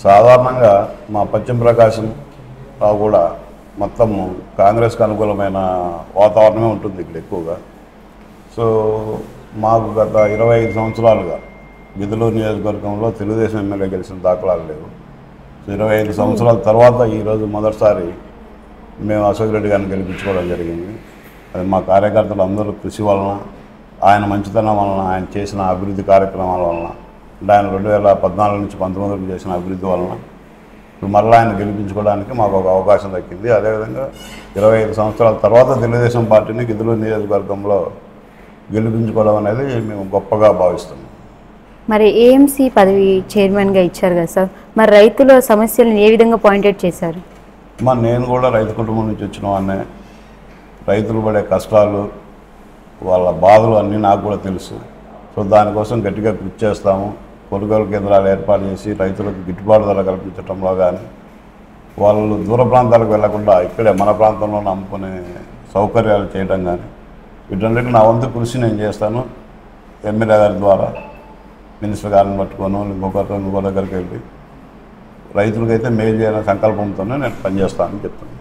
సాధారణంగా మా పశ్చిమ ప్రకాశం కూడా మొత్తం కాంగ్రెస్కి అనుకూలమైన వాతావరణమే ఉంటుంది ఇక్కడ ఎక్కువగా. సో మాకు గత 25 సంవత్సరాలుగా గిద్దలూరు నియోజకవర్గంలో తెలుగుదేశం ఎమ్మెల్యే గెలిచిన దాఖలాలు లేవు. సో 25 సంవత్సరాల తర్వాత ఈరోజు మొదటిసారి మేము అశోక్ రెడ్డి గారిని గెలిపించుకోవడం జరిగింది. అది మా కార్యకర్తలు అందరూ కృషి వలన, ఆయన మంచితనం వలన, ఆయన చేసిన అభివృద్ధి కార్యక్రమాల వలన, అంటే ఆయన 2014 నుంచి 19 వరకు చేసిన అభివృద్ధి వలన ఇప్పుడు మరలా ఆయన గెలిపించుకోవడానికి మాకు ఒక అవకాశం దక్కింది. అదేవిధంగా 25 సంవత్సరాల తర్వాత తెలుగుదేశం పార్టీని గిద్దలూరు నియోజకవర్గంలో గెలిపించుకోవడం అనేది మేము గొప్పగా భావిస్తున్నాం. మరి ఏఎంసీ పదవి చైర్మన్గా ఇచ్చారు కదా సార్, మరి రైతుల సమస్యలను ఏ విధంగా పాయింట్అవుట్ చేశారు? నేను కూడా రైతు కుటుంబం నుంచి వచ్చిన వాడినే. రైతులు పడే కష్టాలు, వాళ్ళ బాధలు అన్నీ నాకు కూడా తెలుసు. సో దానికోసం గట్టిగా కృషి చేస్తాము. కొనుగోలు కేంద్రాలు ఏర్పాటు చేసి రైతులకు గిట్టుబాటు ధర కల్పించడంలో కానీ, వాళ్ళు దూర ప్రాంతాలకు వెళ్లకుండా ఇక్కడే మన ప్రాంతంలో అమ్ముకునే సౌకర్యాలు చేయడం కానీ, వీటన్నిటిని నా వంతు కృషి నేను చేస్తాను. ఎమ్మెల్యే గారి ద్వారా మినిస్టర్ గారిని పట్టుకోను ఇంకో దగ్గరికి వెళ్ళి రైతులకైతే మేలు చేయాలనే సంకల్పంతోనే నేను పనిచేస్తానని చెప్తాను.